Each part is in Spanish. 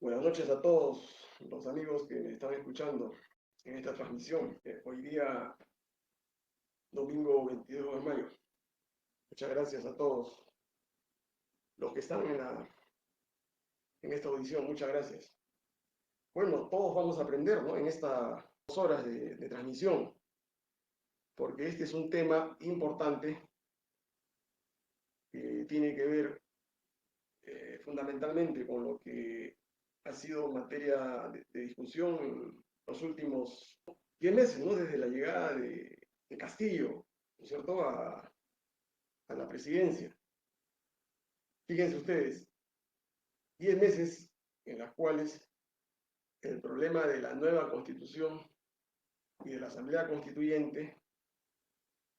Buenas noches a todos los amigos que me están escuchando en esta transmisión. Hoy día, domingo 22 de mayo. Muchas gracias a todos los que están en esta audición. Muchas gracias. Bueno, todos vamos a aprender, ¿no? En estas 2 horas de transmisión, porque este es un tema importante que tiene que ver fundamentalmente con lo que ha sido materia de discusión en los últimos 10 meses, ¿no? Desde la llegada de Castillo, ¿no es cierto?, a la presidencia. Fíjense ustedes, 10 meses en las cuales el problema de la nueva constitución y de la asamblea constituyente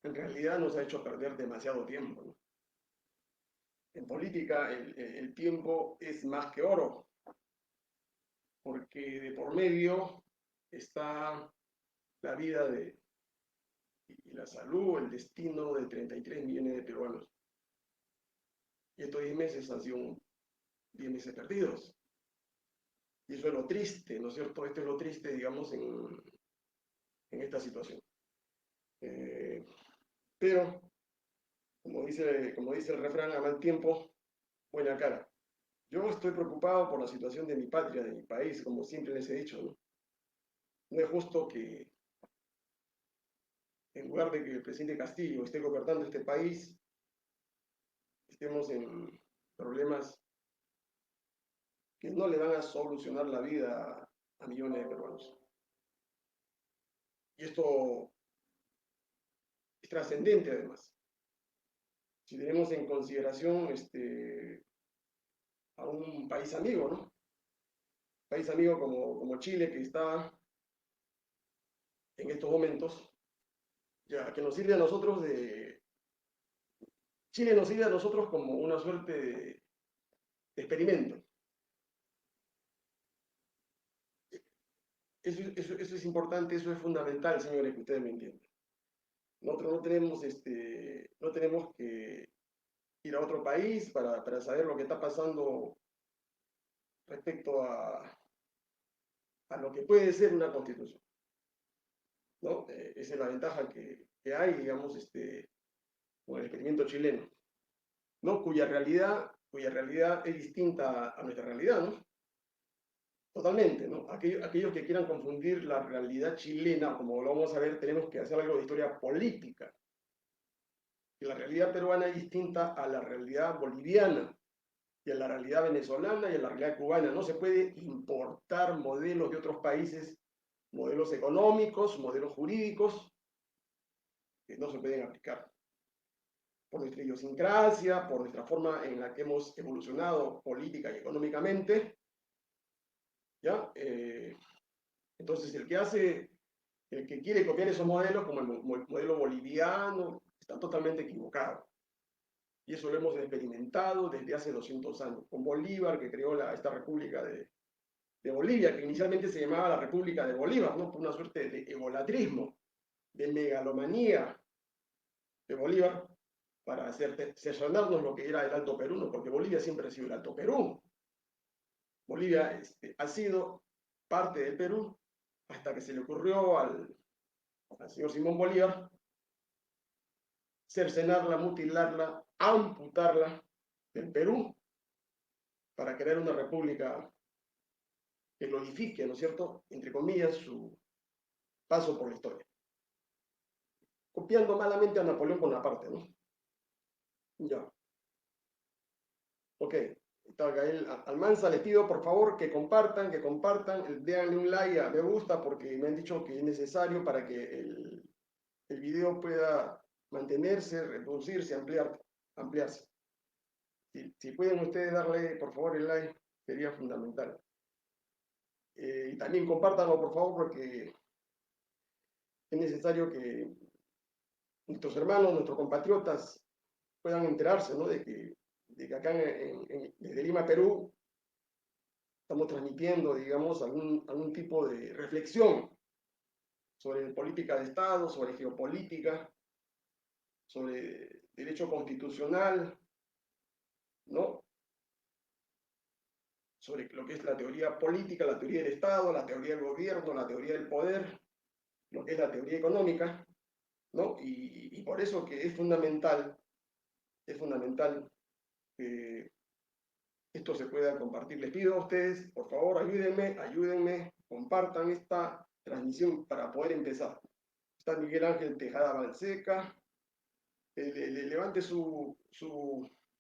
en realidad nos ha hecho perder demasiado tiempo, ¿no? En política el tiempo es más que oro, porque de por medio está la vida y la salud, el destino de 33 millones de peruanos. Y estos 10 meses han sido 10 meses perdidos. Y eso es lo triste, ¿no es cierto? Esto es lo triste, digamos, en esta situación. Pero, como dice el refrán, a mal tiempo, buena cara. Yo estoy preocupado por la situación de mi patria, de mi país, como siempre les he dicho, ¿no? No es justo que, en lugar de que el presidente Castillo esté gobernando este país, estemos en problemas que no le van a solucionar la vida a millones de peruanos. Y esto es trascendente, además. Si tenemos en consideración a un país amigo, ¿no? País amigo como Chile, que está en estos momentos, ya que nos sirve a nosotros Chile nos sirve a nosotros como una suerte de experimento. Eso es importante, eso es fundamental, señores, que ustedes me entiendan. Nosotros no tenemos que ir a otro país para saber lo que está pasando respecto a lo que puede ser una constitución, ¿no? Esa es la ventaja que hay, digamos, con el experimento chileno, ¿no? Cuya realidad es distinta a nuestra realidad, ¿no? Totalmente, ¿no? Aquellos que quieran confundir la realidad chilena, como lo vamos a ver, tenemos que hacer algo de historia política. Que la realidad peruana es distinta a la realidad boliviana, y a la realidad venezolana y a la realidad cubana. No se puede importar modelos de otros países, modelos económicos, modelos jurídicos, que no se pueden aplicar. Por nuestra idiosincrasia, por nuestra forma en la que hemos evolucionado política y económicamente, ¿ya? Entonces, el que quiere copiar esos modelos, como el modelo boliviano, está totalmente equivocado. Y eso lo hemos experimentado desde hace 200 años, con Bolívar, que creó esta República de Bolivia, que inicialmente se llamaba la República de Bolívar, ¿no? Por una suerte de egolatrismo, de megalomanía de Bolívar, para cercenarnos lo que era el Alto Perú, ¿no? Porque Bolivia siempre ha sido el Alto Perú. Bolivia ha sido parte del Perú hasta que se le ocurrió al señor Simón Bolívar cercenarla, mutilarla, amputarla del Perú para crear una república que glorifique, ¿no es cierto?, entre comillas, su paso por la historia. Copiando malamente a Napoleón Bonaparte, ¿no? Ya. Ok. Gael Almanza, les pido por favor que compartan, déganle un like a me gusta porque me han dicho que es necesario para que el video pueda mantenerse, reproducirse, ampliarse. Si pueden ustedes darle por favor el like, sería fundamental. Y también compártanlo por favor porque es necesario que nuestros hermanos, nuestros compatriotas puedan enterarse, ¿no? de que acá desde Lima, Perú, estamos transmitiendo, digamos, algún tipo de reflexión sobre política de Estado, sobre geopolítica, sobre derecho constitucional, ¿no? sobre lo que es la teoría política, la teoría del Estado, la teoría del gobierno, la teoría del poder, lo que es la teoría económica, ¿no? Y por eso que es fundamental que esto se pueda compartir. Les pido a ustedes, por favor, ayúdenme, compartan esta transmisión para poder empezar. Está Miguel Ángel Tejada Balseca. Levante su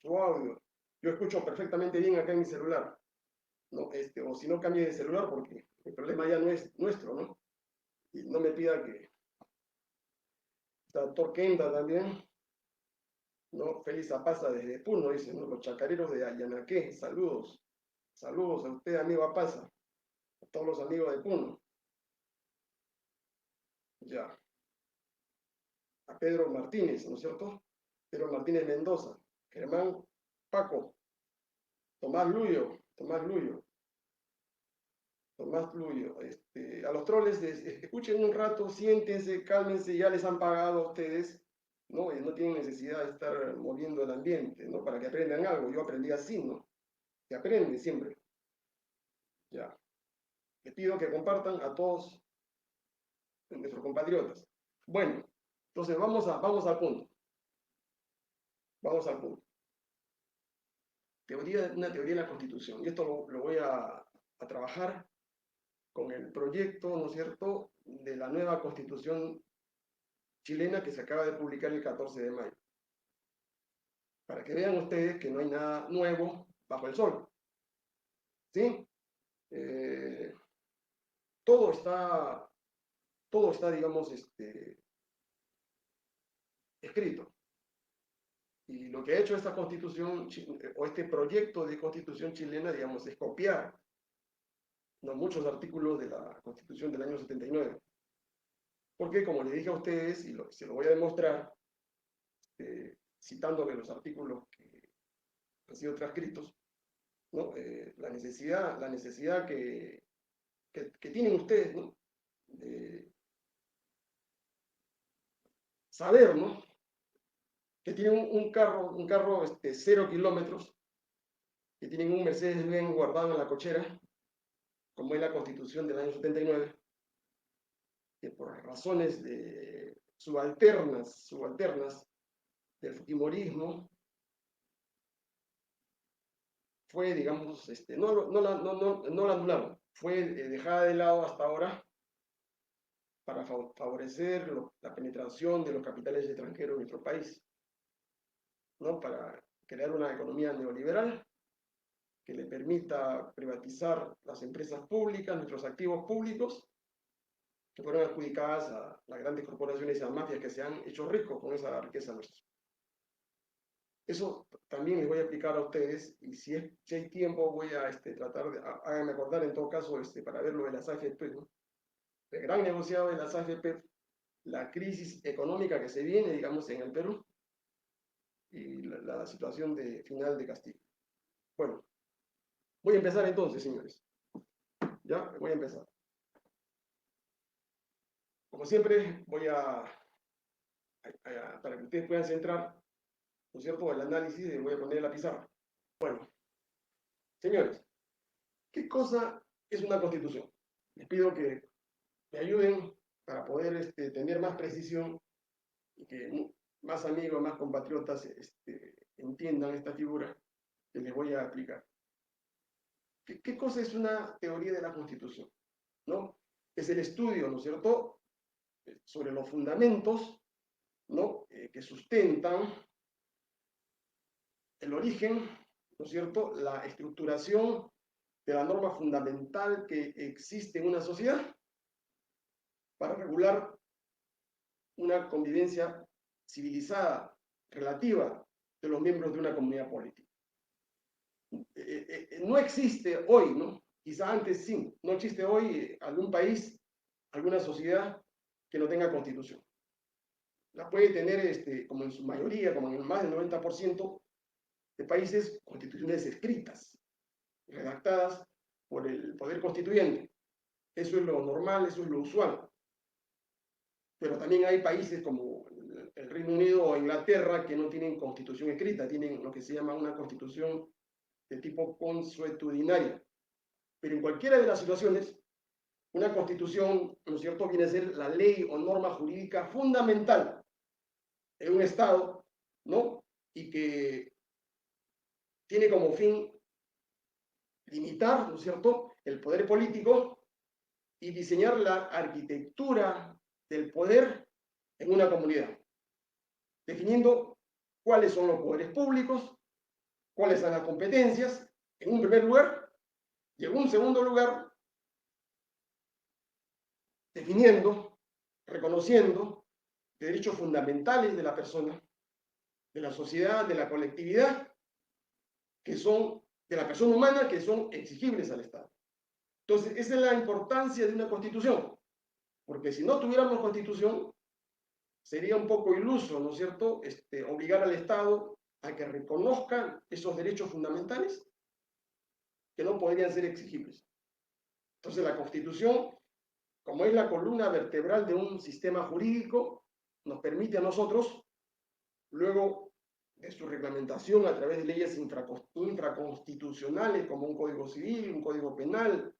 audio. Yo escucho perfectamente bien acá en mi celular. ¿No? O si no, cambie de celular porque el problema ya no es nuestro, ¿no? Y no me pida que... Está Torquenda también. ¿No? Feliz Apaza desde Puno, dicen, ¿no? Los chacareros de Ayanaqué, saludos. Saludos a usted, amigo Apaza. A todos los amigos de Puno. Ya. A Pedro Martínez, ¿no es cierto? Pedro Martínez Mendoza. Germán Paco. Tomás Luyo. A los troles, escuchen un rato, siéntense, cálmense, ya les han pagado a ustedes, ¿no? Y no tienen necesidad de estar moviendo el ambiente, ¿no? Para que aprendan algo. Yo aprendí así, ¿no? Se aprende siempre. Ya. Les pido que compartan a todos nuestros compatriotas. Bueno, entonces vamos al punto. Vamos al punto. Una teoría de la Constitución. Y esto lo voy a trabajar con el proyecto, ¿no es cierto?, de la nueva Constitución chilena que se acaba de publicar el 14 de mayo. Para que vean ustedes que no hay nada nuevo bajo el sol. ¿Sí? Todo está, digamos, escrito. Y lo que ha hecho esta constitución, o este proyecto de constitución chilena, digamos, es copiar, ¿no?, muchos artículos de la Constitución del año 79. Porque, como les dije a ustedes, y se lo voy a demostrar, citando de los artículos que han sido transcritos, ¿no? La necesidad que tienen ustedes, ¿no?, de saber, ¿no?, que tienen un carro 0 kilómetros, que tienen un Mercedes-Benz guardado en la cochera, como es la Constitución del año 79, que por razones subalternas del fujimorismo, fue, digamos, no la anularon, fue dejada de lado hasta ahora para favorecer la penetración de los capitales extranjeros en nuestro país, ¿no?, para crear una economía neoliberal que le permita privatizar las empresas públicas, nuestros activos públicos, que fueron adjudicadas a las grandes corporaciones y a mafias que se han hecho ricos con esa riqueza nuestra. Eso también les voy a explicar a ustedes, y si hay tiempo voy a tratar de, háganme acordar en todo caso, para ver lo de las AFP, ¿no? El gran negociado de las AFP, la crisis económica que se viene, digamos, en el Perú, y la situación final de Castillo. Bueno, voy a empezar entonces, señores. Ya, voy a empezar. Como siempre, voy para que ustedes puedan centrar, ¿no es cierto?, el análisis, voy a poner la pizarra. Bueno, señores, ¿qué cosa es una constitución? Les pido que me ayuden para poder tener más precisión y que más amigos, más compatriotas entiendan esta figura que les voy a explicar. ¿Qué cosa es una teoría de la Constitución? ¿No? Es el estudio, ¿no es cierto?, sobre los fundamentos, ¿no?, que sustentan el origen, ¿no es cierto?, la estructuración de la norma fundamental que existe en una sociedad para regular una convivencia civilizada, relativa, de los miembros de una comunidad política. No existe hoy, ¿no?, quizá antes sí, no existe hoy algún país, alguna sociedad que no tenga constitución. La puede tener, como en su mayoría, como en más del 90% de países, constituciones escritas, redactadas por el poder constituyente. Eso es lo normal, eso es lo usual. Pero también hay países como el Reino Unido o Inglaterra que no tienen constitución escrita, tienen lo que se llama una constitución de tipo consuetudinaria. Pero en cualquiera de las situaciones, una constitución, ¿no es cierto?, viene a ser la ley o norma jurídica fundamental en un Estado, ¿no? Y que tiene como fin limitar, ¿no es cierto?, el poder político y diseñar la arquitectura del poder en una comunidad, definiendo cuáles son los poderes públicos, cuáles son las competencias, en un primer lugar, y en un segundo lugar, definiendo, reconociendo derechos fundamentales de la persona, de la sociedad, de la colectividad, que son, de la persona humana, que son exigibles al Estado. Entonces, esa es la importancia de una constitución, porque si no tuviéramos constitución, sería un poco iluso, ¿no es cierto?, obligar al Estado a que reconozca esos derechos fundamentales que no podrían ser exigibles. Entonces, la Constitución, como es la columna vertebral de un sistema jurídico, nos permite a nosotros, luego de su reglamentación a través de leyes infraconstitucionales como un código civil, un código penal,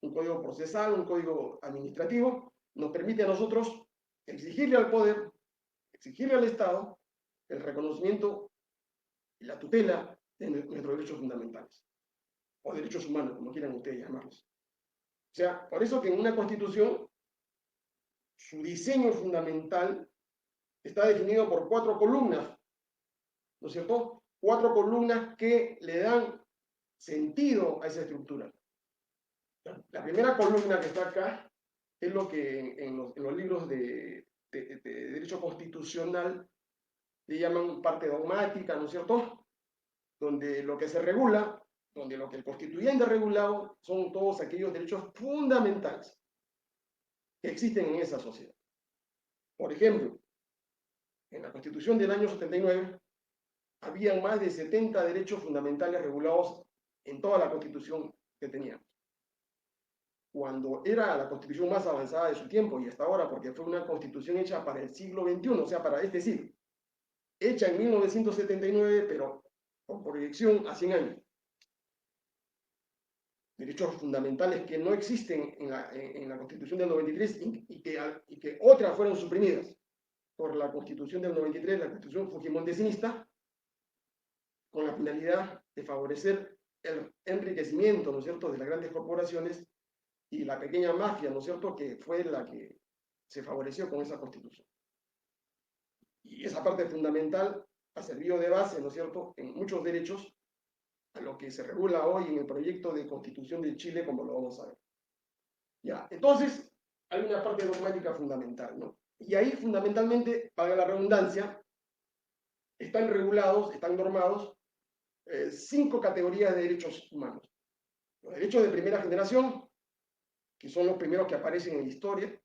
un código procesal, un código administrativo, nos permite a nosotros exigirle al poder, exigirle al Estado el reconocimiento y la tutela de nuestros derechos fundamentales, o derechos humanos, como quieran ustedes llamarlos. O sea, por eso que en una constitución, su diseño fundamental está definido por 4 columnas, ¿no es cierto? 4 columnas que le dan sentido a esa estructura. La primera columna que está acá es lo que en los libros de derecho constitucional le llaman parte dogmática, ¿no es cierto? Donde lo que se regula, donde lo que el constituyente ha regulado son todos aquellos derechos fundamentales que existen en esa sociedad. Por ejemplo, en la Constitución del año 79 habían más de 70 derechos fundamentales regulados en toda la Constitución que teníamos. Cuando era la Constitución más avanzada de su tiempo y hasta ahora, porque fue una Constitución hecha para el siglo XXI, o sea, para este siglo, hecha en 1979, pero con proyección a 100 años. Derechos fundamentales que no existen en la Constitución del 93 y que otras fueron suprimidas por la Constitución del 93, la Constitución fujimontesista, con la finalidad de favorecer el enriquecimiento, ¿no es cierto?, de las grandes corporaciones y la pequeña mafia, ¿no es cierto?, que fue la que se favoreció con esa Constitución. Y esa parte fundamental ha servido de base, ¿no es cierto?, en muchos derechos a lo que se regula hoy en el proyecto de Constitución de Chile, como lo vamos a ver. Ya, entonces, hay una parte dogmática fundamental, ¿no? Y ahí, fundamentalmente, para la redundancia, están regulados, están normados 5 categorías de derechos humanos. Los derechos de primera generación, que son los primeros que aparecen en la historia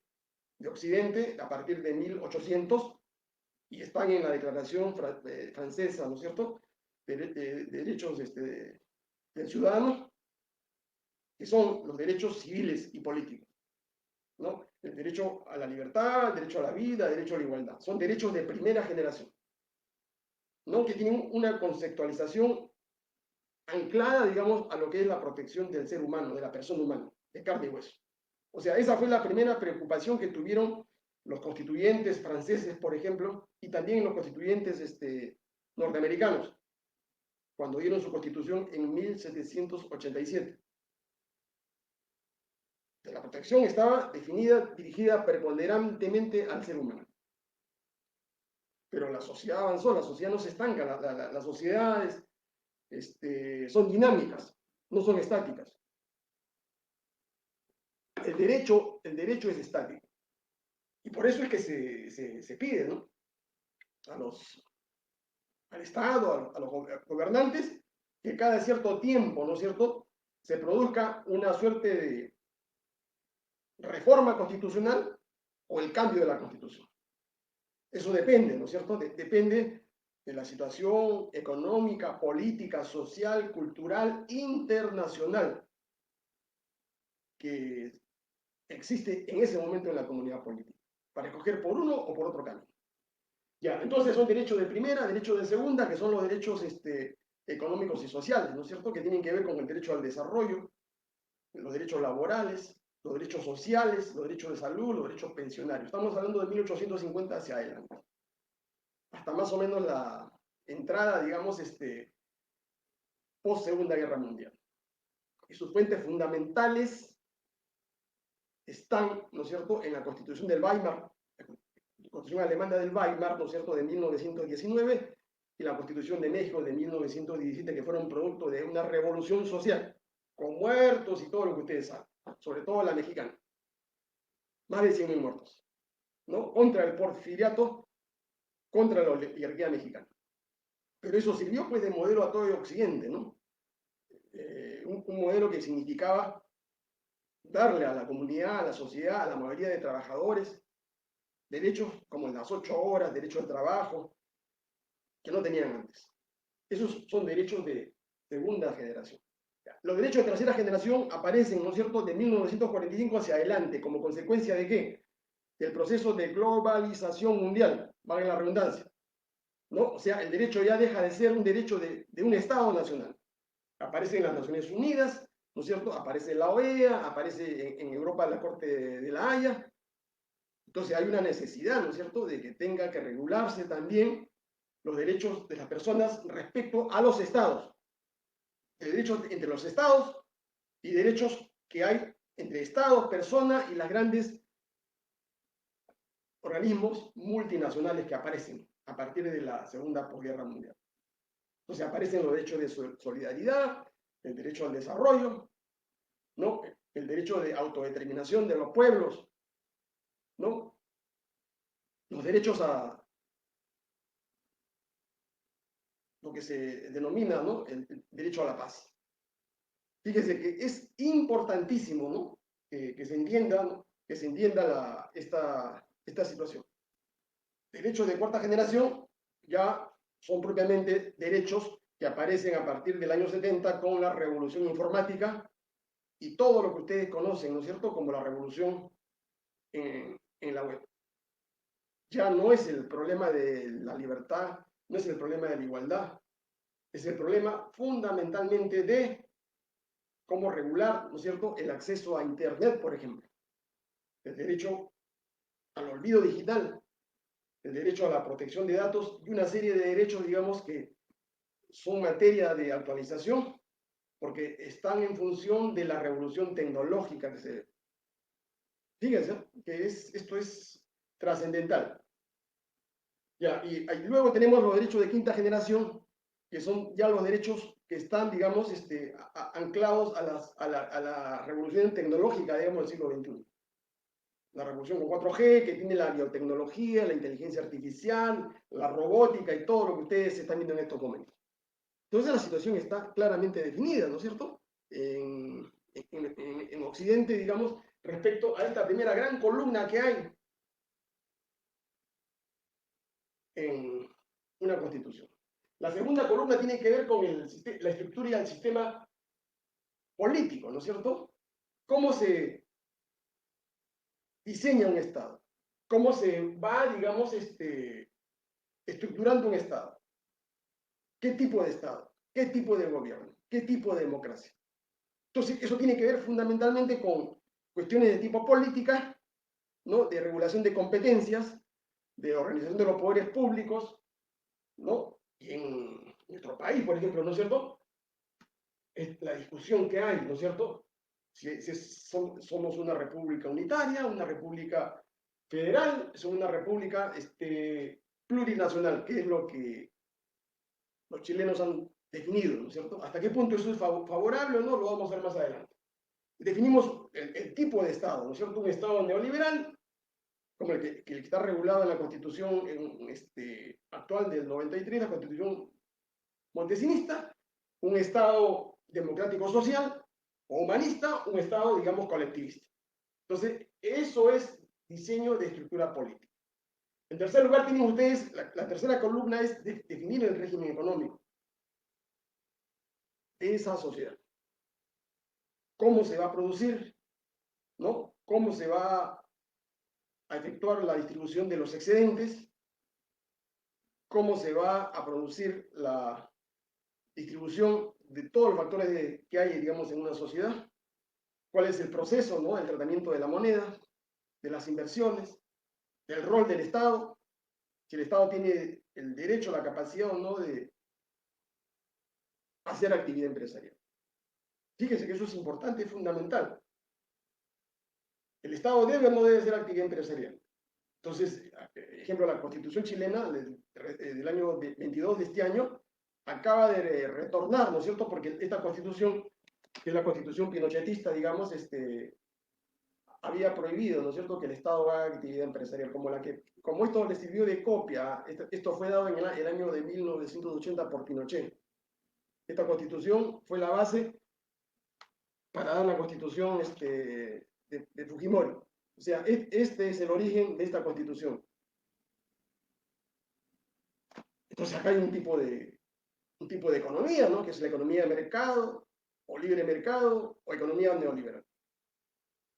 de Occidente a partir de 1800, y están en la Declaración Francesa, ¿no es cierto?, de derechos del ciudadano, que son los derechos civiles y políticos, ¿no? El derecho a la libertad, el derecho a la vida, el derecho a la igualdad. Son derechos de primera generación, ¿no?, que tienen una conceptualización anclada, digamos, a lo que es la protección del ser humano, de la persona humana, de carne y hueso. O sea, esa fue la primera preocupación que tuvieron los constituyentes franceses, por ejemplo, y también los constituyentes norteamericanos, cuando dieron su constitución en 1787. La protección estaba definida, dirigida preponderantemente al ser humano. Pero la sociedad avanzó, la sociedad no se estanca, las sociedades son dinámicas, no son estáticas. El derecho es estático. Y por eso es que se pide, ¿no?, al Estado, a los gobernantes, que cada cierto tiempo, ¿no es cierto?, se produzca una suerte de reforma constitucional o el cambio de la Constitución. Eso depende, ¿no es cierto?, depende de la situación económica, política, social, cultural, internacional que existe en ese momento en la comunidad política, para escoger por uno o por otro camino. Ya, entonces son derechos de primera, derechos de segunda, que son los derechos económicos y sociales, ¿no es cierto?, que tienen que ver con el derecho al desarrollo, los derechos laborales, los derechos sociales, los derechos de salud, los derechos pensionarios. Estamos hablando de 1850 hacia adelante. Hasta más o menos la entrada, digamos, post Segunda Guerra Mundial. Y sus fuentes fundamentales están, ¿no es cierto?, en la Constitución del Weimar, la Constitución alemana del Weimar, ¿no es cierto?, de 1919, y la Constitución de México de 1917, que fueron producto de una revolución social, con muertos y todo lo que ustedes saben, sobre todo la mexicana. Más de 100.000 muertos, ¿no? Contra el porfiriato, contra la oligarquía mexicana. Pero eso sirvió pues de modelo a todo el occidente, ¿no? Un modelo que significaba darle a la comunidad, a la sociedad, a la mayoría de trabajadores, derechos como las 8 horas, derecho al trabajo, que no tenían antes. Esos son derechos de segunda generación. Los derechos de tercera generación aparecen, ¿no es cierto?, de 1945 hacia adelante, como consecuencia de ¿qué? Del proceso de globalización mundial, valga la redundancia, ¿no? O sea, el derecho ya deja de ser un derecho de un Estado nacional. Aparece en las Naciones Unidas, ¿no es cierto? Aparece en la OEA, aparece en Europa la Corte de la Haya. Entonces hay una necesidad, ¿no es cierto?, de que tenga que regularse también los derechos de las personas respecto a los estados. Derechos entre los estados y derechos que hay entre estados, personas y las grandes organismos multinacionales que aparecen a partir de la Segunda Posguerra Mundial. Entonces aparecen los derechos de solidaridad, el derecho al desarrollo, ¿no? El derecho de autodeterminación de los pueblos, ¿no? Los derechos a lo que se denomina, ¿no?, el derecho a la paz. Fíjese que es importantísimo, ¿no?, que se entienda, ¿no?, que se entienda esta situación. Derechos de cuarta generación ya son propiamente derechos que aparecen a partir del año 70 con la revolución informática y todo lo que ustedes conocen, ¿no es cierto?, como la revolución en la web. Ya no es el problema de la libertad, no es el problema de la igualdad, es el problema fundamentalmente de cómo regular, ¿no es cierto?, el acceso a Internet, por ejemplo, el derecho al olvido digital, el derecho a la protección de datos y una serie de derechos, digamos, que son materia de actualización porque están en función de la revolución tecnológica que se ve. Fíjense que esto es trascendental. Ya, y luego tenemos los derechos de quinta generación, que son ya los derechos que están, digamos, anclados a la revolución tecnológica, digamos, del siglo XXI. La revolución con 4G, que tiene la biotecnología, la inteligencia artificial, la robótica y todo lo que ustedes están viendo en estos momentos. Entonces la situación está claramente definida, ¿no es cierto?, en Occidente, digamos, respecto a esta primera gran columna que hay en una constitución. La segunda columna tiene que ver con la estructura y el sistema político, ¿no es cierto? ¿Cómo se diseña un Estado? ¿Cómo se va, digamos, estructurando un Estado? ¿Qué tipo de Estado? ¿Qué tipo de gobierno? ¿Qué tipo de democracia? Entonces, eso tiene que ver fundamentalmente con cuestiones de tipo política, ¿no?, de regulación de competencias, de organización de los poderes públicos, ¿no? Y en nuestro país, por ejemplo, ¿no es cierto?, es la discusión que hay, ¿no es cierto?, si somos una república unitaria, una república federal, es una república plurinacional, que es lo que los chilenos han definido, ¿no es cierto? ¿Hasta qué punto eso es favorable o no? Lo vamos a ver más adelante. Definimos el tipo de Estado, ¿no es cierto? Un Estado neoliberal, como el que está regulado en la Constitución actual del 93, la Constitución montesinista, un Estado democrático social o humanista, un Estado, digamos, colectivista. Entonces, eso es diseño de estructura política. En tercer lugar, tienen ustedes, la tercera columna es definir el régimen económico de esa sociedad. ¿Cómo se va a producir? ¿No? ¿Cómo se va a efectuar la distribución de los excedentes? ¿Cómo se va a producir la distribución de todos los factores que hay, digamos, en una sociedad? cuál es el proceso, ¿no? El tratamiento de la moneda, de las inversiones, del rol del Estado, si el Estado tiene el derecho, la capacidad o no de hacer actividad empresarial. Fíjense que eso es importante, es fundamental. El Estado debe o no debe hacer actividad empresarial. Entonces, ejemplo, la Constitución chilena del año 22 de este año acaba de retornar, ¿no es cierto? Porque esta Constitución, que es la Constitución pinochetista, digamos, había prohibido, ¿no es cierto?, que el Estado haga actividad empresarial, como esto le sirvió de copia, esto fue dado en el año de 1980 por Pinochet. Esta Constitución fue la base para dar la Constitución de Fujimori. O sea, este es el origen de esta Constitución. Entonces acá hay un tipo de economía, ¿no? Que es la economía de mercado, o libre mercado, o economía neoliberal,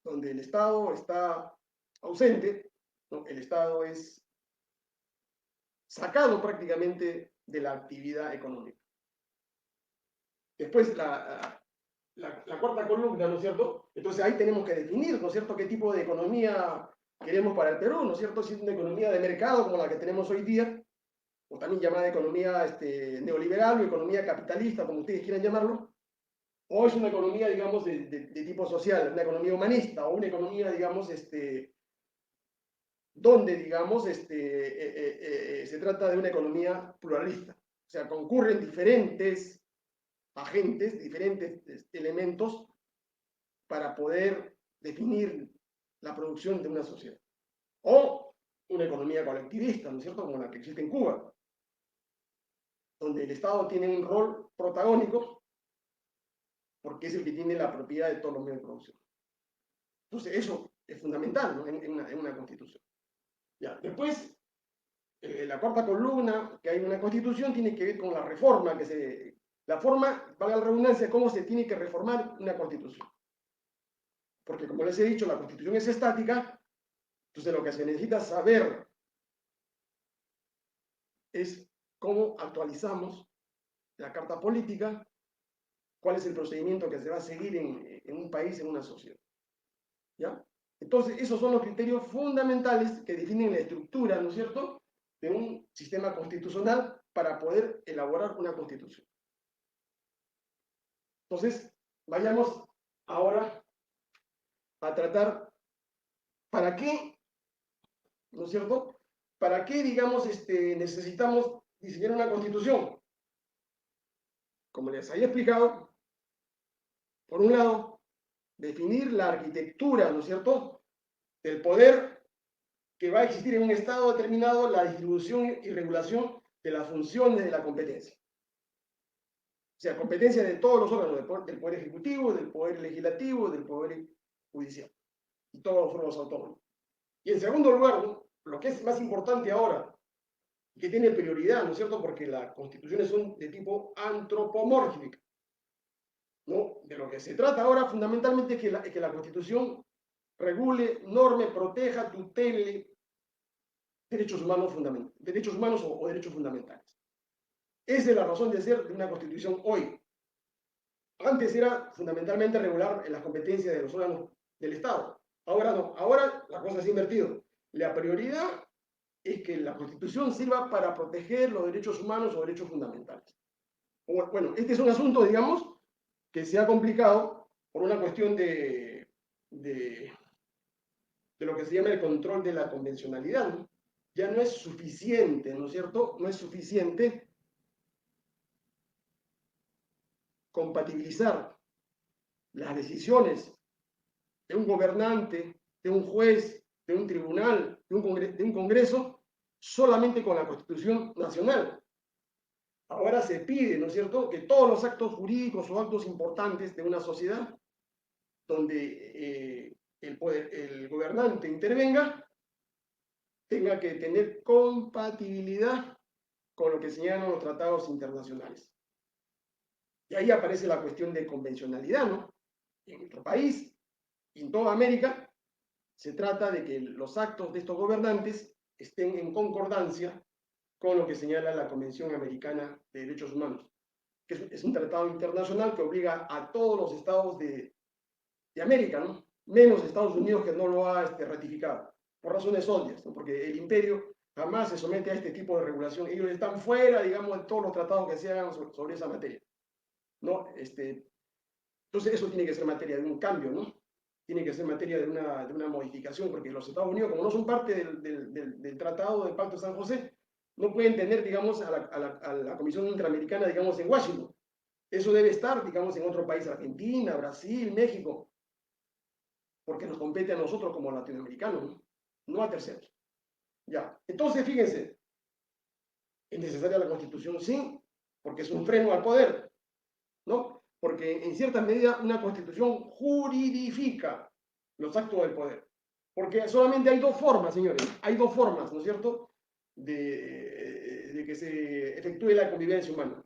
donde el Estado está ausente, ¿no? El Estado es sacado prácticamente de la actividad económica. Después, la cuarta columna, ¿no es cierto? Entonces ahí tenemos que definir, ¿no es cierto?, qué tipo de economía queremos para el Perú, ¿no es cierto? Si es una economía de mercado como la que tenemos hoy día, o también llamada economía neoliberal o economía capitalista, como ustedes quieran llamarlo, o es una economía, digamos, de tipo social, una economía humanista, o una economía, digamos, donde, digamos, se trata de una economía pluralista. O sea, concurren diferentes agentes, diferentes elementos para poder definir la producción de una sociedad. O una economía colectivista, ¿no es cierto?, como la que existe en Cuba, donde el Estado tiene un rol protagónico porque es el que tiene la propiedad de todos los medios de producción. Entonces, eso es fundamental, ¿no?, en una constitución. Ya. Después, la cuarta columna, que hay una constitución, tiene que ver con la reforma, la forma, valga la redundancia, cómo se tiene que reformar una constitución. Porque, como les he dicho, la constitución es estática, entonces lo que se necesita saber es cómo actualizamos la carta política, cuál es el procedimiento que se va a seguir en un país, en una sociedad. ¿Ya? Entonces, esos son los criterios fundamentales que definen la estructura, ¿no es cierto?, de un sistema constitucional para poder elaborar una constitución. Entonces, vayamos ahora a tratar para qué, ¿no es cierto?, para qué, digamos, necesitamos diseñar una constitución. Como les había explicado, por un lado, definir la arquitectura, ¿no es cierto?, del poder que va a existir en un Estado determinado, la distribución y regulación de las funciones de la competencia. O sea, competencia de todos los órganos, del poder ejecutivo, del poder legislativo, del poder judicial, y todos los órganos autónomos. Y en segundo lugar, ¿no?, lo que es más importante ahora, que tiene prioridad, ¿no es cierto?, porque las constituciones son de tipo antropomórfico, ¿no? De lo que se trata ahora fundamentalmente es que la Constitución regule, norme, proteja, tutele derechos humanos o derechos fundamentales. Esa es la razón de ser de una Constitución hoy. Antes era fundamentalmente regular las competencias de los órganos del Estado. Ahora no, ahora la cosa se ha invertido. La prioridad es que la Constitución sirva para proteger los derechos humanos o derechos fundamentales. Bueno, este es un asunto, digamos, que se ha complicado por una cuestión de lo que se llama el control de la convencionalidad, ¿no? Ya no es suficiente, ¿no es cierto? No es suficiente compatibilizar las decisiones de un gobernante, de un juez, de un tribunal, de un congreso, solamente con la Constitución Nacional. Ahora se pide, ¿no es cierto?, que todos los actos jurídicos o actos importantes de una sociedad donde el gobernante intervenga, tenga que tener compatibilidad con lo que señalan los tratados internacionales. Y ahí aparece la cuestión de convencionalidad, ¿no? En nuestro país y en toda América se trata de que los actos de estos gobernantes estén en concordancia con lo que señala la Convención Americana de Derechos Humanos, que es un tratado internacional que obliga a todos los estados de de América, ¿no? Menos Estados Unidos, que no lo ha ratificado, por razones obvias, ¿no? Porque el imperio jamás se somete a este tipo de regulación. Ellos están fuera, digamos, de todos los tratados que se hagan sobre esa materia, ¿no? Entonces eso tiene que ser materia de un cambio, ¿no? Tiene que ser materia de una modificación, porque los Estados Unidos, como no son parte del Tratado del Pacto de San José, no pueden tener, digamos, a la Comisión Interamericana, digamos, en Washington. Eso debe estar, digamos, en otro país, Argentina, Brasil, México, porque nos compete a nosotros como latinoamericanos, ¿no? No a terceros. Ya, entonces fíjense, ¿es necesaria la Constitución? Sí, porque es un freno al poder, ¿no? Porque en cierta medida una Constitución juridifica los actos del poder. Porque solamente hay dos formas, señores, hay dos formas, ¿no es cierto?, de que se efectúe la convivencia humana.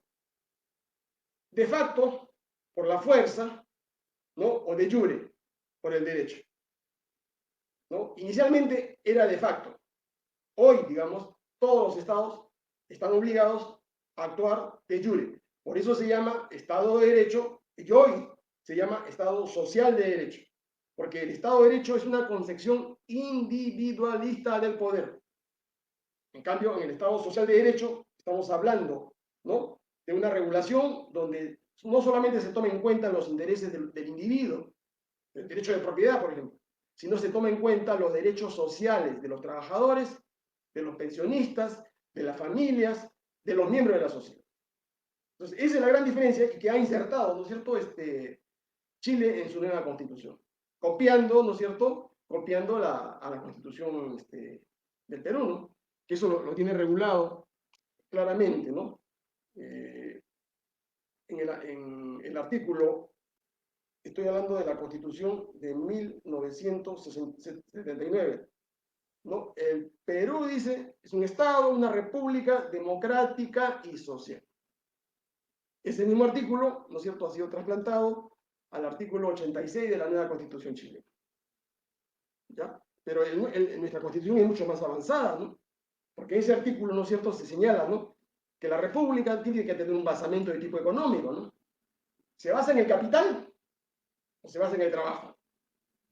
De facto, por la fuerza, ¿no? O de jure, por el derecho, ¿no? Inicialmente era de facto. Hoy, digamos, todos los estados están obligados a actuar de jure. Por eso se llama Estado de Derecho y hoy se llama Estado Social de Derecho. Porque el Estado de Derecho es una concepción individualista del poder. En cambio, en el Estado Social de Derecho estamos hablando, ¿no?, de una regulación donde no solamente se tomen en cuenta los intereses del individuo, el derecho de propiedad, por ejemplo, sino se tomen en cuenta los derechos sociales de los trabajadores, de los pensionistas, de las familias, de los miembros de la sociedad. Entonces, esa es la gran diferencia que ha insertado, ¿no es cierto?, Chile en su nueva constitución, copiando, ¿no es cierto?, copiando a la constitución del Perú, ¿no?, que eso lo tiene regulado claramente, ¿no? En el artículo, estoy hablando de la Constitución de 1979, ¿no? El Perú, dice, es un Estado, una república democrática y social. Ese mismo artículo, ¿no es cierto?, ha sido trasplantado al artículo 86 de la nueva Constitución chilena, ¿ya? Pero nuestra Constitución es mucho más avanzada, ¿no? Porque en ese artículo, ¿no es cierto?, se señala, ¿no?, que la república tiene que tener un basamento de tipo económico, ¿no? ¿Se basa en el capital o se basa en el trabajo?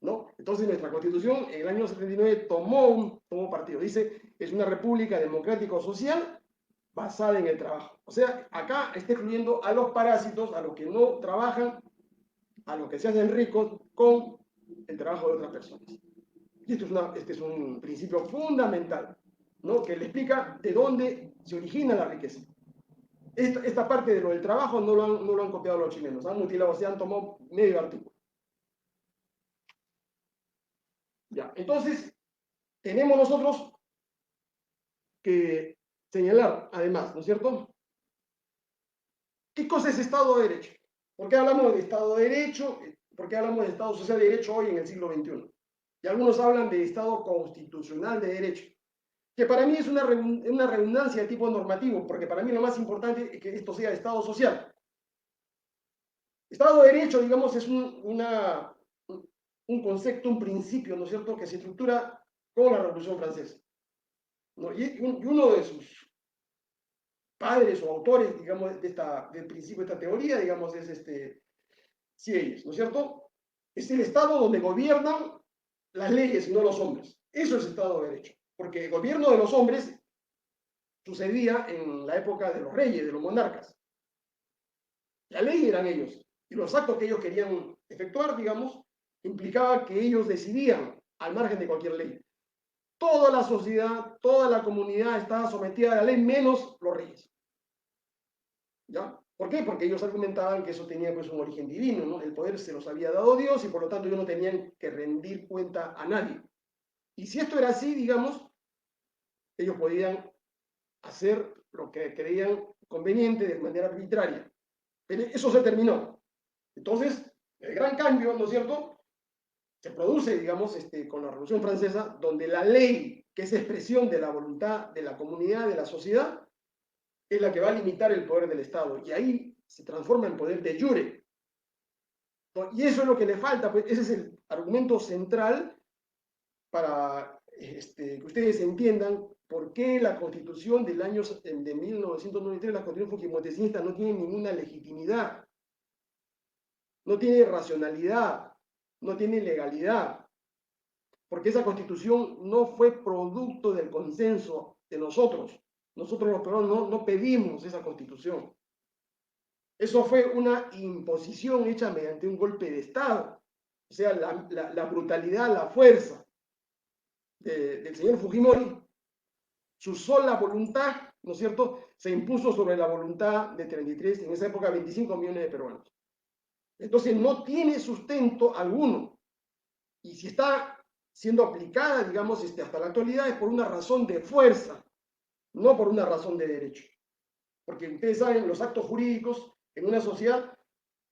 ¿No? Entonces nuestra Constitución en el año 79 tomó partido. Dice, es una república democrático-social basada en el trabajo. O sea, acá está excluyendo a los parásitos, a los que no trabajan, a los que se hacen ricos con el trabajo de otras personas. Y este es un principio fundamental, ¿no?, que le explica de dónde se origina la riqueza. Esta parte de lo del trabajo no lo han copiado los chilenos, han mutilado, o sea, han tomado medio artículo. Ya, entonces, tenemos nosotros que señalar, además, ¿no es cierto?, ¿qué cosa es Estado de Derecho? ¿Por qué hablamos de Estado de Derecho? ¿Por qué hablamos de Estado Social de Derecho hoy en el siglo XXI? Y algunos hablan de Estado Constitucional de Derecho, que para mí es una redundancia de tipo normativo, porque para mí lo más importante es que esto sea Estado social. Estado de Derecho, digamos, es un concepto, un principio, ¿no es cierto?, que se estructura con la Revolución Francesa, ¿no? Y uno de sus padres o autores, digamos, del principio de esta teoría, digamos, es Sieyes, ¿no es cierto? Es el Estado donde gobiernan las leyes y no los hombres. Eso es Estado de Derecho, porque el gobierno de los hombres sucedía en la época de los reyes, de los monarcas. La ley eran ellos, y los actos que ellos querían efectuar, digamos, implicaba que ellos decidían al margen de cualquier ley. Toda la sociedad, toda la comunidad estaba sometida a la ley, menos los reyes. ¿Ya? ¿Por qué? Porque ellos argumentaban que eso tenía pues un origen divino, ¿no? El poder se los había dado Dios y por lo tanto ellos no tenían que rendir cuenta a nadie. Y si esto era así, digamos, ellos podían hacer lo que creían conveniente de manera arbitraria. Pero eso se terminó. Entonces, el gran cambio, ¿no es cierto?, se produce, digamos, con la Revolución Francesa, donde la ley, que es expresión de la voluntad de la comunidad, de la sociedad, es la que va a limitar el poder del Estado. Y ahí se transforma en poder de jure. Y eso es lo que le falta, pues ese es el argumento central para que ustedes entiendan por qué la Constitución del año de 1993, la Constitución fujimontesista, no tiene ninguna legitimidad, no tiene racionalidad, no tiene legalidad, porque esa Constitución no fue producto del consenso de nosotros. Nosotros los peruanos no pedimos esa Constitución. Eso fue una imposición hecha mediante un golpe de Estado. O sea, la brutalidad, la fuerza del señor Fujimori, su sola voluntad, ¿no es cierto?, se impuso sobre la voluntad de 33, en esa época 25 millones de peruanos. Entonces no tiene sustento alguno. Y si está siendo aplicada, digamos, hasta la actualidad, es por una razón de fuerza, no por una razón de derecho. Porque ustedes saben, los actos jurídicos en una sociedad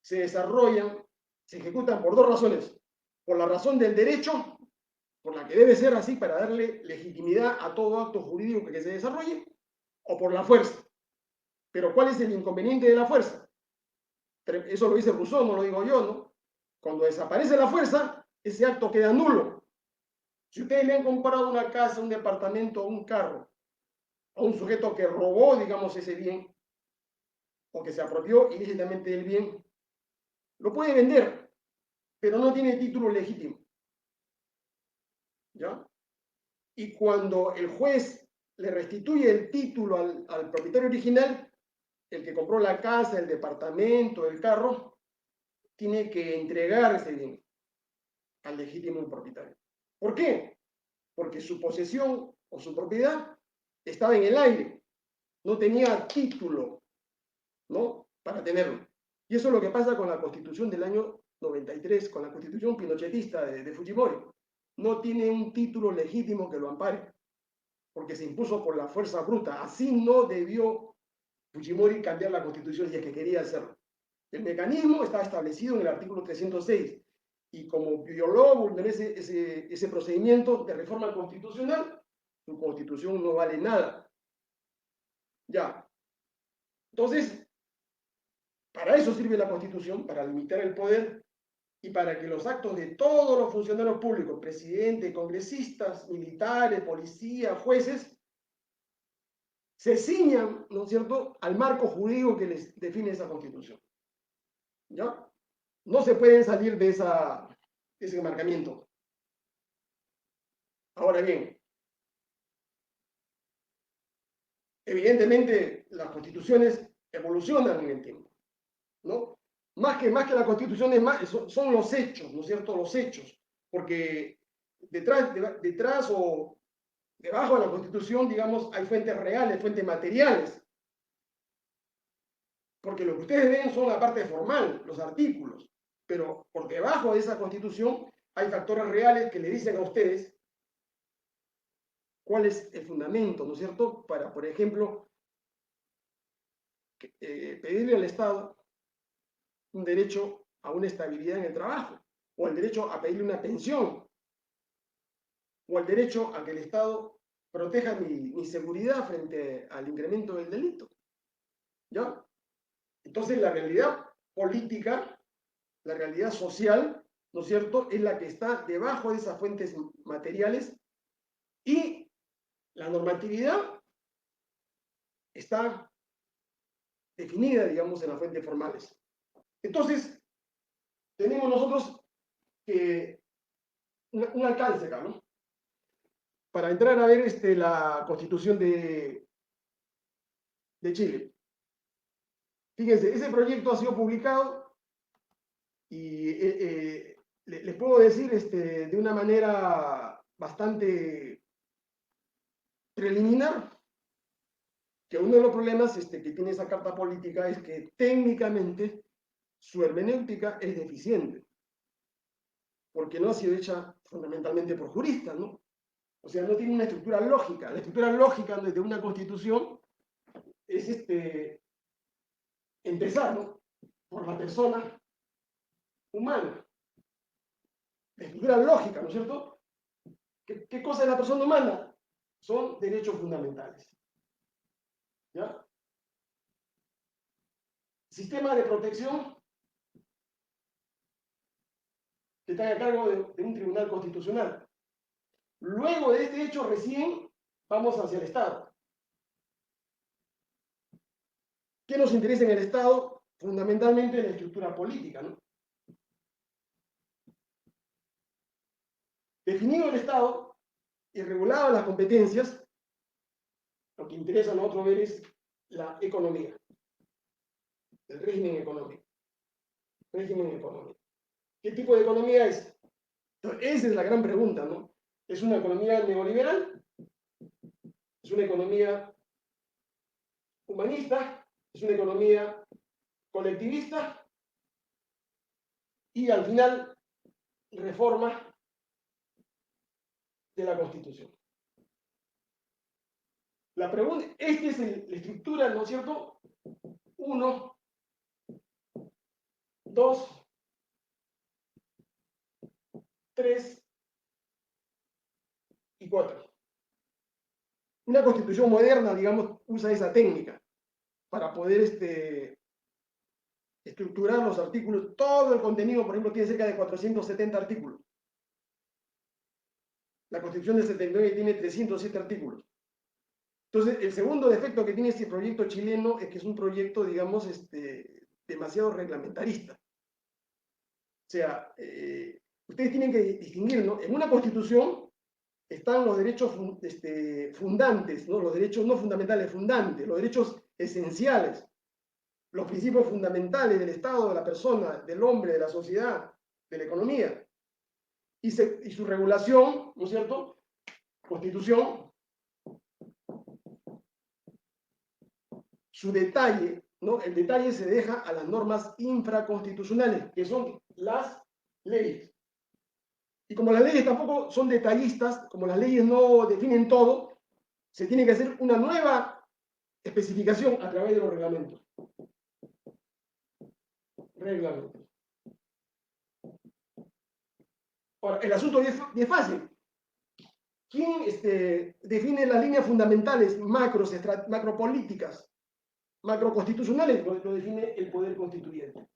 se desarrollan, se ejecutan por dos razones. Por la razón del derecho, por la que debe ser así para darle legitimidad a todo acto jurídico que se desarrolle, o por la fuerza. Pero ¿cuál es el inconveniente de la fuerza? Eso lo dice Rousseau, no lo digo yo, ¿no? Cuando desaparece la fuerza, ese acto queda nulo. Si ustedes le han comprado una casa, un departamento o un carro a un sujeto que robó, digamos, ese bien, o que se apropió ilícitamente del bien, lo puede vender, pero no tiene título legítimo. ¿Ya? Y cuando el juez le restituye el título al propietario original, el que compró la casa, el departamento, el carro, tiene que entregar ese bien al legítimo propietario. ¿Por qué? Porque su posesión o su propiedad estaba en el aire, no tenía título, ¿no?, para tenerlo. Y eso es lo que pasa con la Constitución del año 93, con la Constitución pinochetista de Fujimori. No tiene un título legítimo que lo ampare, porque se impuso por la fuerza bruta. Así no debió Fujimori cambiar la Constitución si es que quería hacerlo. El mecanismo está establecido en el artículo 306 y como violó, vulneró ese procedimiento de reforma constitucional, su Constitución no vale nada. Ya. Entonces, para eso sirve la Constitución, para limitar el poder y para que los actos de todos los funcionarios públicos, presidente, congresistas, militares, policías, jueces, se ciñan, ¿no es cierto?, al marco jurídico que les define esa Constitución. ¿Ya? No se pueden salir de ese enmarcamiento. Ahora bien, evidentemente las constituciones evolucionan en el tiempo, ¿no? Más que la constitución son los hechos, ¿no es cierto? Los hechos, porque detrás o debajo de la constitución, digamos, hay fuentes reales, fuentes materiales, porque lo que ustedes ven son la parte formal, los artículos, pero por debajo de esa constitución hay factores reales que le dicen a ustedes cuál es el fundamento, ¿no es cierto?, para, por ejemplo, pedirle al Estado un derecho a una estabilidad en el trabajo, o el derecho a pedirle una pensión, o el derecho a que el Estado proteja mi seguridad frente al incremento del delito. ¿Ya? Entonces la realidad política, la realidad social, ¿no es cierto?, es la que está debajo de esas fuentes materiales y la normatividad está definida, digamos, en las fuentes formales. Entonces, tenemos nosotros un alcance acá, ¿no?, para entrar a ver la Constitución de Chile. Fíjense, ese proyecto ha sido publicado y les puedo decir de una manera bastante preliminar que uno de los problemas que tiene esa carta política es que técnicamente su hermenéutica es deficiente, porque no ha sido hecha fundamentalmente por juristas, ¿no? O sea, no tiene una estructura lógica. La estructura lógica de una constitución es empezar, ¿no?, por la persona humana. La estructura lógica, ¿no es cierto? ¿Qué cosa es la persona humana? Son derechos fundamentales. ¿Ya? Sistema de protección que está a cargo de un tribunal constitucional. Luego de este hecho, recién vamos hacia el Estado. ¿Qué nos interesa en el Estado? Fundamentalmente la estructura política, ¿no? Definido el Estado y reguladas las competencias, lo que interesa a nosotros ver es la economía, el régimen económico. Régimen económico. ¿Qué tipo de economía es? Entonces, esa es la gran pregunta, ¿no? ¿Es una economía neoliberal? ¿Es una economía humanista? ¿Es una economía colectivista? Y al final, reforma de la Constitución. La pregunta, esta es la estructura, ¿no es cierto? 1, 2, 3 y 4. Una constitución moderna, digamos, usa esa técnica para poder estructurar los artículos. Todo el contenido, por ejemplo, tiene cerca de 470 artículos. La Constitución del 79 tiene 307 artículos. Entonces, el segundo defecto que tiene este proyecto chileno es que es un proyecto, digamos, demasiado reglamentarista. O sea, ustedes tienen que distinguir, ¿no? En una constitución están los derechos fundantes, ¿no? Los derechos no fundamentales, fundantes, los derechos esenciales, los principios fundamentales del Estado, de la persona, del hombre, de la sociedad, de la economía. Y su regulación, ¿no es cierto? Constitución, su detalle, ¿no? El detalle se deja a las normas infraconstitucionales, que son las leyes. Y como las leyes tampoco son detallistas, como las leyes no definen todo, se tiene que hacer una nueva especificación a través de los reglamentos. Reglamentos. Ahora, el asunto es fácil. ¿Quién define las líneas fundamentales, macropolíticas, macroconstitucionales? Lo define el poder constituyente,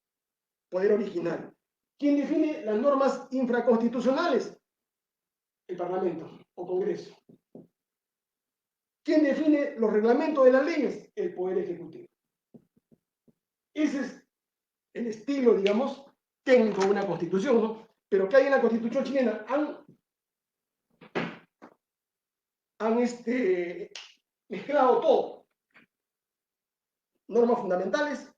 poder original. ¿Quién define las normas infraconstitucionales? El Parlamento o Congreso. ¿Quién define los reglamentos de las leyes? El Poder Ejecutivo. Ese es el estilo, digamos, técnico de una constitución, ¿no? Pero que hay en la constitución chilena, han mezclado todo. Normas fundamentales,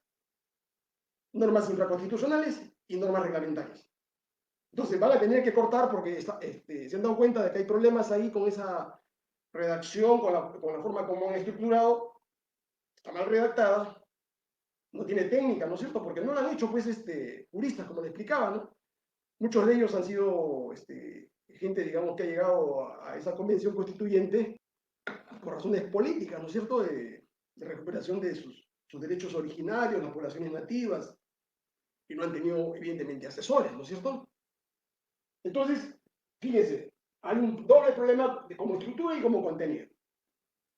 normas infraconstitucionales y normas reglamentarias. Entonces van a tener que cortar porque se han dado cuenta de que hay problemas ahí con esa redacción, con la forma como han estructurado, está mal redactada, no tiene técnica, ¿no es cierto? Porque no lo han hecho, pues, juristas, como le explicaba, ¿no? Muchos de ellos han sido gente, digamos, que ha llegado a esa convención constituyente por razones políticas, ¿no es cierto?, de recuperación de sus derechos originarios, las poblaciones nativas, y no han tenido, evidentemente, asesores, ¿no es cierto? Entonces, fíjense, hay un doble problema como estructura y como contenido.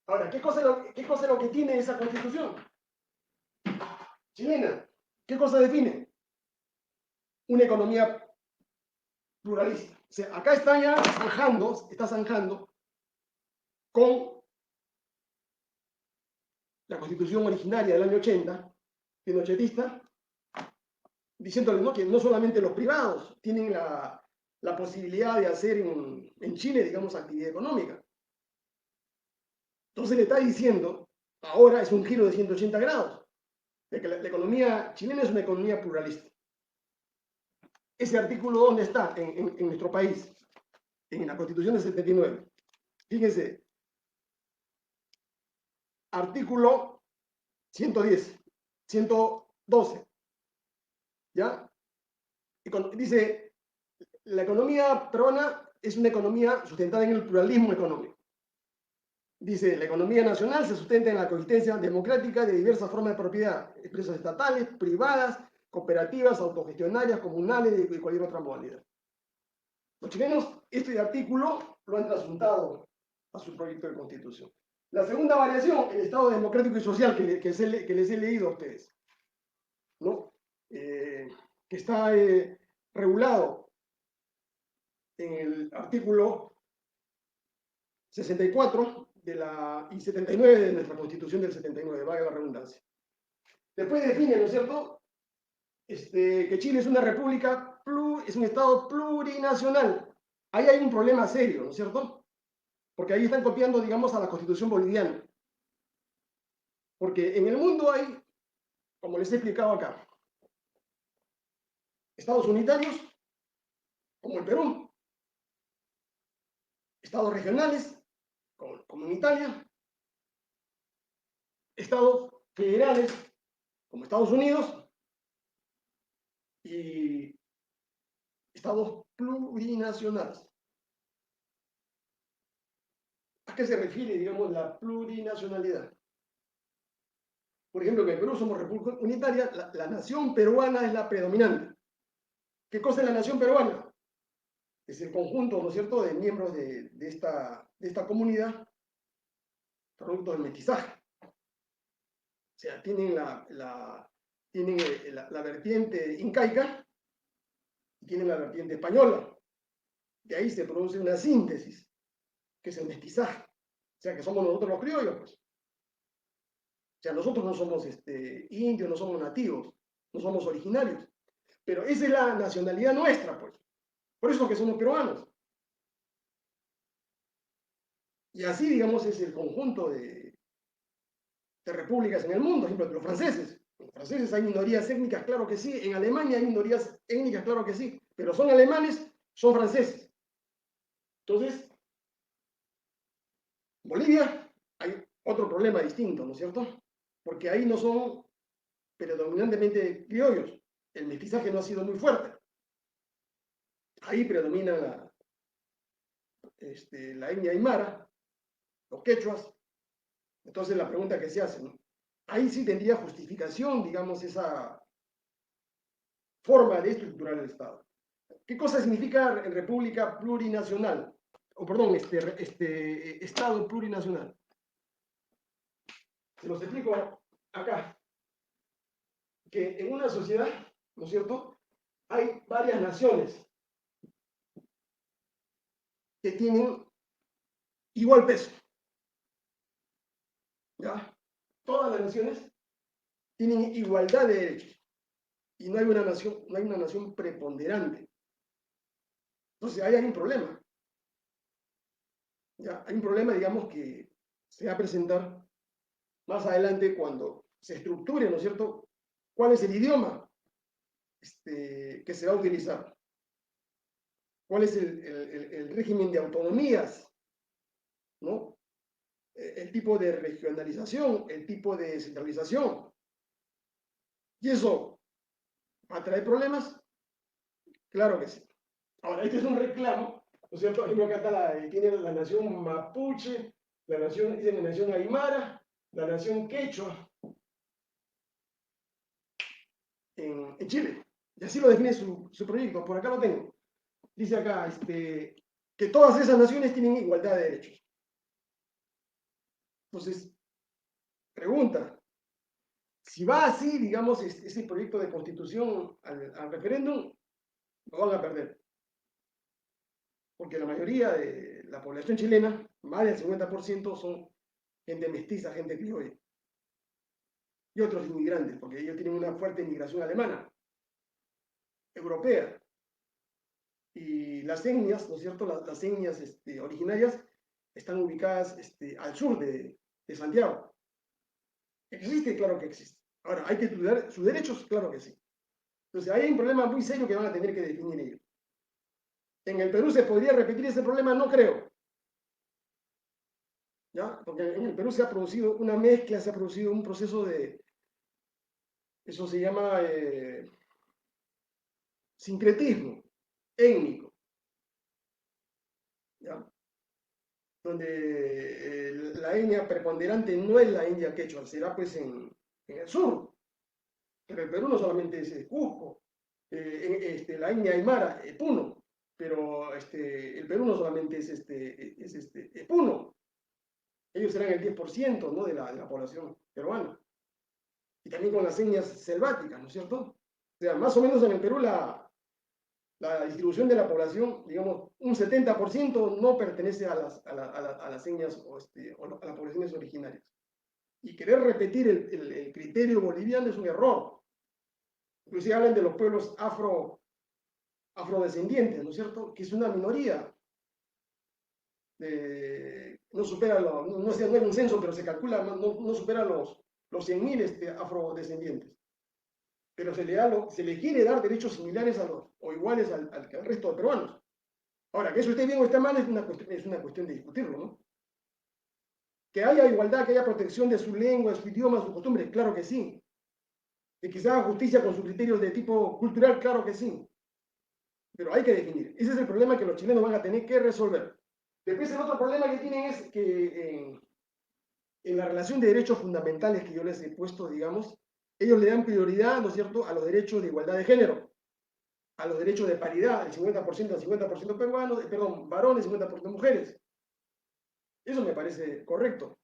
Ahora, ¿qué cosa es lo que tiene esa constitución chilena? ¿Qué cosa define? Una economía pluralista. O sea, acá está zanjando con la constitución originaria del año 80, pinochetista, diciéndole, ¿no?, que no solamente los privados tienen la posibilidad de hacer en Chile, digamos, actividad económica. Entonces le está diciendo, ahora es un giro de 180 grados, de que la economía chilena es una economía pluralista. Ese artículo, ¿dónde está? En nuestro país, en la Constitución del 79. Fíjense, artículo 110, 112, ¿ya? Y dice, la economía peruana es una economía sustentada en el pluralismo económico. Dice, la economía nacional se sustenta en la coexistencia democrática de diversas formas de propiedad, empresas estatales, privadas, cooperativas, autogestionarias, comunales y de cualquier otra modalidad. Los chilenos este artículo lo han trasuntado a su proyecto de constitución. La segunda variación, el Estado democrático y social que les he leído a ustedes, ¿no? Que está regulado en el artículo 64 y 79 de nuestra Constitución del 79, valga la redundancia. Después define, ¿no es cierto?, que Chile es una república, es un Estado plurinacional. ahí hay un problema serio, ¿no es cierto? Porque ahí están copiando, digamos, a la Constitución boliviana. Porque en el mundo hay, como les he explicado acá, estados unitarios, como el Perú, estados regionales, como en Italia, estados federales, como Estados Unidos, y estados plurinacionales. ¿A qué se refiere, digamos, la plurinacionalidad? Por ejemplo, en el Perú somos república unitaria, la nación peruana es la predominante. ¿Qué cosa es la nación peruana? Es el conjunto, ¿no es cierto?, de miembros de esta comunidad, producto del mestizaje. O sea, tienen la vertiente incaica y tienen la vertiente española. De ahí se produce una síntesis, que es el mestizaje. O sea, que somos nosotros los criollos, pues. O sea, nosotros no somos indios, no somos nativos, no somos originarios. Pero esa es la nacionalidad nuestra, pues. Por eso es que somos peruanos. Y así, digamos, es el conjunto de repúblicas en el mundo. Por ejemplo, los franceses. En los franceses hay minorías étnicas, claro que sí. En Alemania hay minorías étnicas, claro que sí. Pero son alemanes, son franceses. Entonces, en Bolivia hay otro problema distinto, ¿no es cierto? Porque ahí no son predominantemente criollos. El mestizaje no ha sido muy fuerte. Ahí predomina la etnia aymara, los quechuas. Entonces la pregunta que se hace, ¿no? Ahí sí tendría justificación, digamos, esa forma de estructurar el Estado. ¿Qué cosa significa república plurinacional? O perdón, Estado plurinacional. Se los explico acá. Que en una sociedad, ¿no es cierto?, hay varias naciones que tienen igual peso. ¿Ya? Todas las naciones tienen igualdad de derechos y no hay una nación preponderante. Entonces ahí hay un problema. ¿Ya? Hay un problema, digamos, que se va a presentar más adelante cuando se estructure, ¿no es cierto?, cuál es el idioma que se va a utilizar, cuál es el régimen de autonomías, ¿no? El tipo de regionalización, el tipo de descentralización. ¿Y eso va a traer problemas? Claro que sí. Ahora, este es un reclamo, ¿no es cierto? Por ejemplo, acá está tiene la nación mapuche, dice la nación aymara, la nación quechua en Chile. Y así lo define su proyecto. Por acá lo tengo. Dice acá que todas esas naciones tienen igualdad de derechos. Entonces, pregunta, si va así, digamos, ese proyecto de constitución al referéndum, lo van a perder. Porque la mayoría de la población chilena, más del 50%, son gente mestiza, gente criolla. Y otros inmigrantes, porque ellos tienen una fuerte inmigración alemana, europea. Y las etnias, ¿no es cierto? Las etnias originarias están ubicadas al sur de Santiago. ¿Existe? Claro que existe. Ahora, ¿hay que estudiar sus derechos? Claro que sí. Entonces, ahí hay un problema muy serio que van a tener que definir ellos. ¿En el Perú se podría repetir ese problema? No creo. ¿Ya? Porque en el Perú se ha producido una mezcla, se ha producido un proceso eso se llama sincretismo étnico, ¿ya? Donde la etnia preponderante no es la etnia quechua, será pues en el sur. Pero el Perú no solamente es Cusco, la etnia aymara, Puno, pero el Perú no solamente es Puno, ellos serán el 10%, ¿no?, de la población peruana. Y también con las etnias selváticas, ¿no es cierto? O sea, más o menos en el Perú la distribución de la población, digamos, un 70% no pertenece a las etnias o a las poblaciones originarias. Y querer repetir el criterio boliviano es un error. Inclusive hablan de los pueblos afrodescendientes, ¿no es cierto?, que es una minoría. no supera, no es un censo, pero se calcula, no supera los 100.000 afrodescendientes. Pero se le quiere dar derechos similares o iguales al resto de peruanos. Ahora, que eso esté bien o esté mal es una cuestión de discutirlo, ¿no? Que haya igualdad, que haya protección de su lengua, de su idioma, de sus costumbres, claro que sí. Que se haga justicia con sus criterios de tipo cultural, claro que sí. Pero hay que definir. Ese es el problema que los chilenos van a tener que resolver. Después el otro problema que tienen es que en la relación de derechos fundamentales que yo les he puesto, digamos, ellos le dan prioridad, ¿no es cierto?, a los derechos de igualdad de género, a los derechos de paridad, el 50% al 50% peruanos, perdón, varones, 50% mujeres. Eso me parece correcto.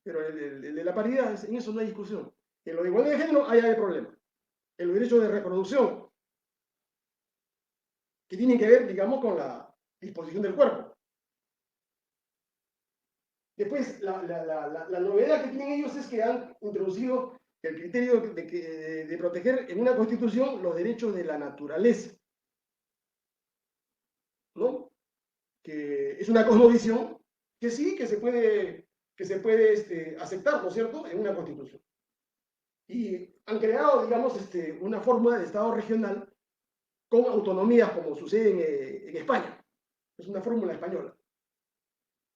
Pero el de la paridad, en eso no hay discusión. En lo de igualdad de género, ahí hay problema. En los derechos de reproducción, que tienen que ver, digamos, con la disposición del cuerpo. Después, la novedad que tienen ellos es que han introducido el criterio de proteger en una constitución los derechos de la naturaleza, ¿no? Que es una cosmovisión que sí, que se puede aceptar, ¿no es cierto?, en una constitución. Y han creado, digamos, una forma de Estado regional con autonomías, como sucede en España. Es una fórmula española,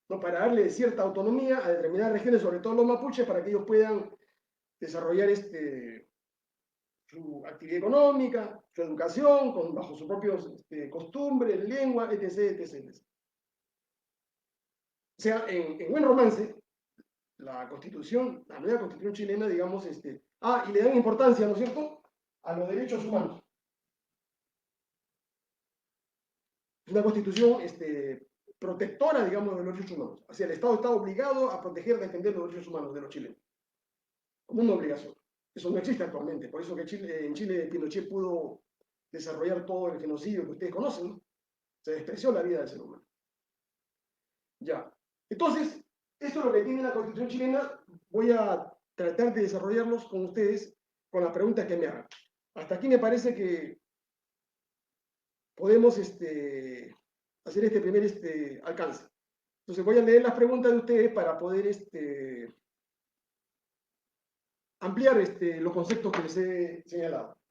¿no? Para darle cierta autonomía a determinadas regiones, sobre todo los mapuches, para que ellos puedan desarrollar su actividad económica, su educación, bajo sus propios costumbres, lengua, etc, etc, etc. O sea, en buen romance, la constitución, la nueva constitución chilena, digamos, y le dan importancia, ¿no es cierto?, a los derechos humanos. Es una constitución protectora, digamos, de los derechos humanos. O sea, el Estado está obligado a proteger, a defender los derechos humanos de los chilenos, como una obligación. Eso no existe actualmente, por eso que en Chile Pinochet pudo desarrollar todo el genocidio que ustedes conocen, ¿no? Se despreció la vida del ser humano. Ya. Entonces, esto es lo que tiene la Constitución chilena. Voy a tratar de desarrollarlos con ustedes con las preguntas que me hagan. Hasta aquí me parece que podemos hacer este primer alcance. Entonces voy a leer las preguntas de ustedes para poder ampliar los conceptos que les he señalado.